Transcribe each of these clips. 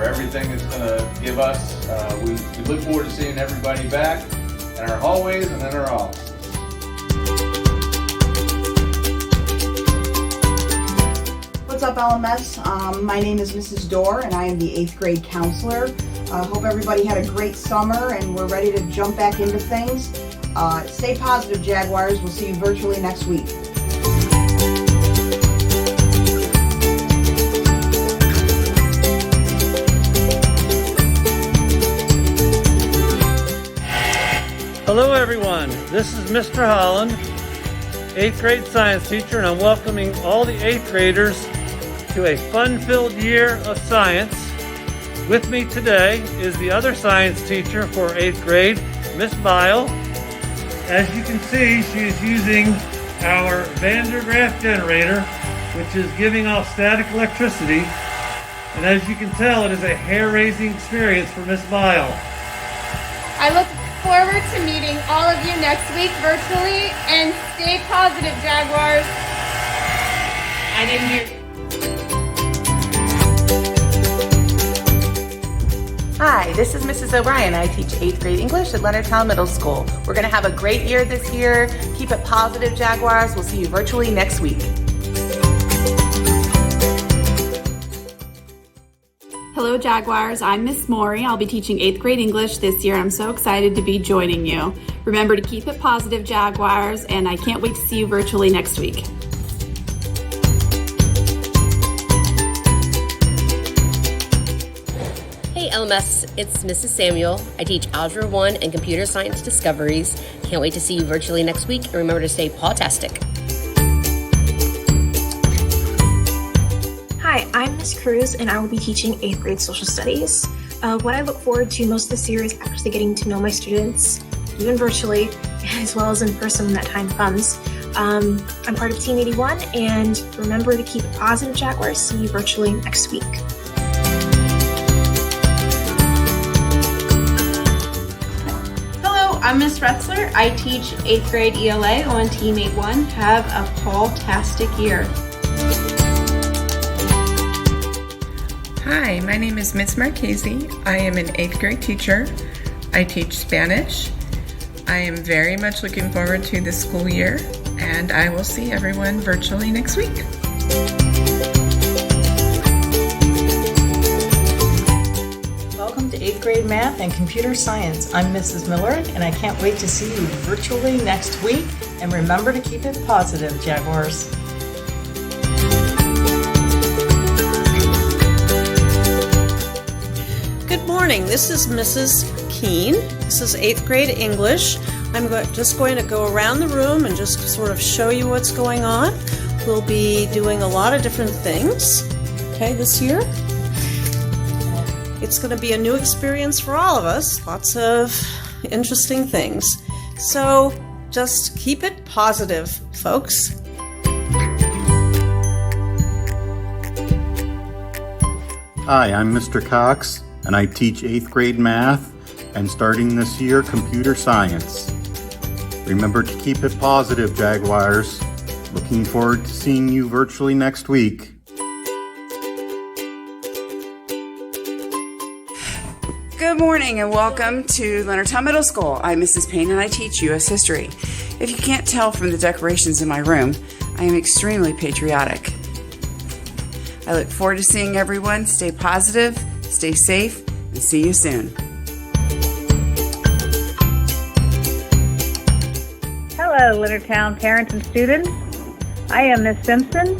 for everything it's going to give us. We look forward to seeing everybody back in our hallways and in our offices. What's up, LMS? My name is Mrs. Dorr, and I am the 8th grade counselor. Hope everybody had a great summer, and we're ready to jump back into things. Stay positive, Jaguars. We'll see you virtually next week. Hello everyone, this is Mr. Holland, 8th grade science teacher, and I'm welcoming all the 8th graders to a fun-filled year of science. With me today is the other science teacher for 8th grade, Miss Bile. As you can see, she is using our Van der Graaf generator, which is giving off static electricity. And as you can tell, it is a hair-raising experience for Miss Bile. I look forward to meeting all of you next week virtually, and stay positive, Jaguars. I didn't hear you. Hi, this is Mrs. O'Brien. I teach 8th grade English at Leonardtown Middle School. We're going to have a great year this year. Keep it positive, Jaguars. We'll see you virtually next week. Hello Jaguars, I'm Miss Maury. I'll be teaching 8th grade English this year. I'm so excited to be joining you. Remember to keep it positive, Jaguars, and I can't wait to see you virtually next week. Hey LMS, it's Mrs. Samuel. I teach Algebra 1 and Computer Science Discoveries. Can't wait to see you virtually next week, and remember to stay paw-tastic. Hi, I'm Miss Cruz, and I will be teaching 8th grade social studies. What I look forward to most this year is actually getting to know my students, even virtually, as well as in person when that time comes. I'm part of Team 81, and remember to keep it positive, Jaguars. See you virtually next week. Hello, I'm Miss Retzler. I teach 8th grade ELA on Team 81. Have a paw-tastic year. Hi, my name is Miss Marchese. I am an 8th grade teacher. I teach Spanish. I am very much looking forward to the school year, and I will see everyone virtually next week. Welcome to 8th grade math and computer science. I'm Mrs. Miller, and I can't wait to see you virtually next week. And remember to keep it positive, Jaguars. Good morning, this is Mrs. Keene. This is 8th grade English. I'm just going to go around the room and just sort of show you what's going on. We'll be doing a lot of different things, okay, this year. It's going to be a new experience for all of us, lots of interesting things. So just keep it positive, folks. Hi, I'm Mr. Cox, and I teach 8th grade math and starting this year, computer science. Remember to keep it positive, Jaguars. Looking forward to seeing you virtually next week. Good morning and welcome to Leonardtown Middle School. I'm Mrs. Payne and I teach U.S. history. If you can't tell from the decorations in my room, I am extremely patriotic. I look forward to seeing everyone. Stay positive, stay safe, and see you soon. Hello, Leonardtown parents and students. I am Miss Simpson.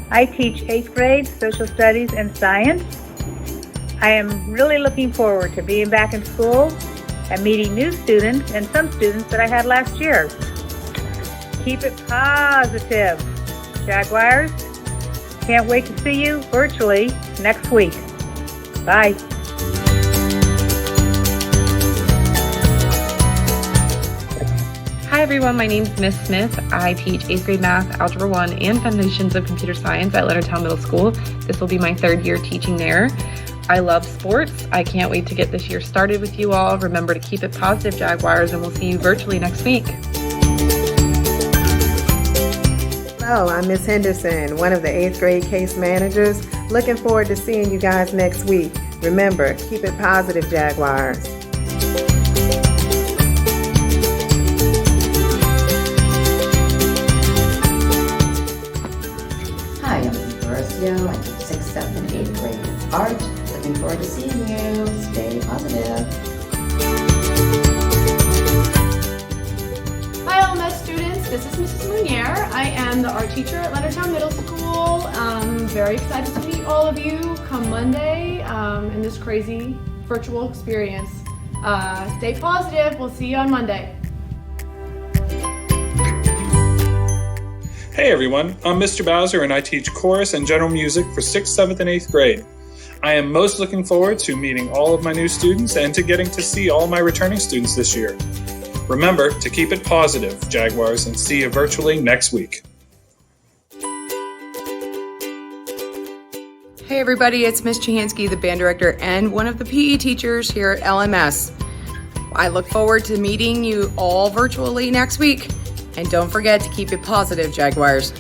I teach 8th grade social studies and science. I am really looking forward to being back in school and meeting new students and some students that I had last year. Keep it positive, Jaguars. Can't wait to see you virtually next week. Bye. Hi everyone, my name is Miss Smith. I teach 8th grade math, Algebra 1, and Foundations of Computer Science at Leonardtown Middle School. This will be my 3rd year teaching there. I love sports. I can't wait to get this year started with you all. Remember to keep it positive, Jaguars, and we'll see you virtually next week. Hello, I'm Miss Henderson, one of the 8th grade case managers. Looking forward to seeing you guys next week. Remember, keep it positive, Jaguars. Hi, I'm Horacio. I teach 6th, 7th, and 8th grade art. Looking forward to seeing you. Stay positive. Hi LMS students, this is Mrs. Munier. I am the art teacher at Leonardtown Middle School. I'm very excited to meet all of you come Monday in this crazy virtual experience. Stay positive, we'll see you on Monday. Hey everyone, I'm Mr. Bowser and I teach chorus and general music for 6th, 7th, and 8th grade. I am most looking forward to meeting all of my new students and to getting to see all my returning students this year. Remember to keep it positive, Jaguars, and see you virtually next week. Hey everybody, it's Miss Chahansky, the band director and one of the PE teachers here at LMS. I look forward to meeting you all virtually next week. And don't forget to keep it positive, Jaguars.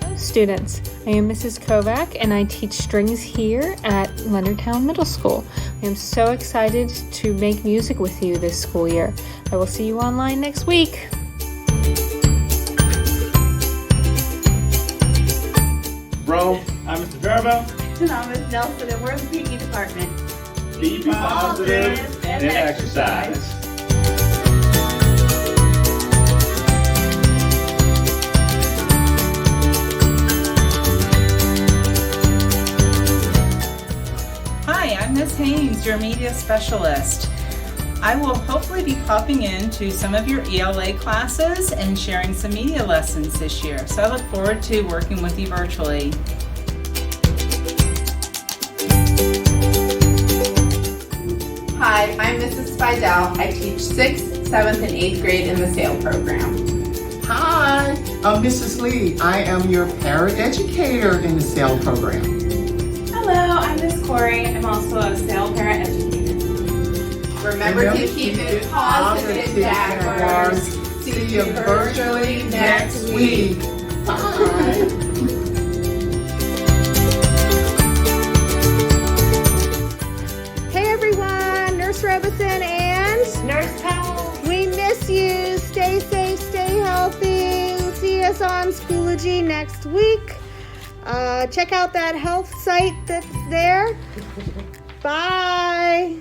Hello students, I am Mrs. Kovac and I teach strings here at Leonardtown Middle School. I am so excited to make music with you this school year. I will see you online next week. Bro, I'm Mr. Jarbo. And I'm Ms. Nelson and we're in the PE department. Be positive and exercise. Hi, I'm Ms. Haynes, your media specialist. I will hopefully be popping in to some of your ELA classes and sharing some media lessons this year. So I look forward to working with you virtually. Hi, I'm Mrs. Spidell. I teach 6th, 7th, and 8th grade in the SAIL program. Hi, I'm Mrs. Lee. I am your paraeducator in the SAIL program. Hello, I'm Miss Corey. I'm also a SAIL parent educator. Remember to keep it positive, Jaguars. See you virtually next week. Bye. Hey everyone, Nurse Robeson and Nurse Powell. We miss you. Stay safe, stay healthy. See us on Schoology next week. Check out that health site that's there. Bye.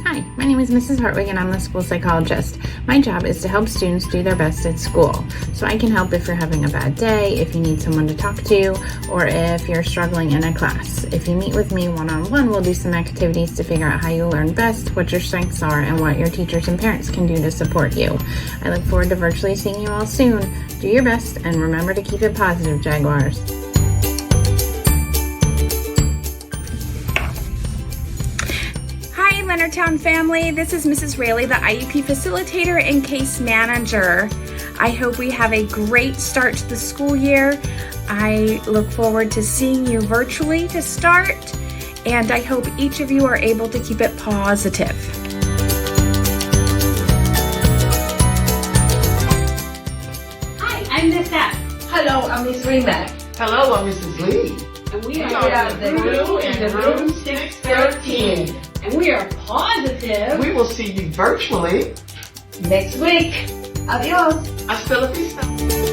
Hi, my name is Mrs. Hartwig and I'm the school psychologist. My job is to help students do their best at school. So I can help if you're having a bad day, if you need someone to talk to, or if you're struggling in a class. If you meet with me one-on-one, we'll do some activities to figure out how you learn best, what your strengths are, and what your teachers and parents can do to support you. I look forward to virtually seeing you all soon. Do your best and remember to keep it positive, Jaguars. Leonardtown family, this is Mrs. Rayleigh, the IEP facilitator and case manager. I hope we have a great start to the school year. I look forward to seeing you virtually to start, and I hope each of you are able to keep it positive. Hi, I'm Miss F. Hello, I'm Miss Remack. Hello, I'm Mrs. Lee. And we are the crew in the room 613. And we are positive. We will see you virtually next week. Adios. Hasta la vista.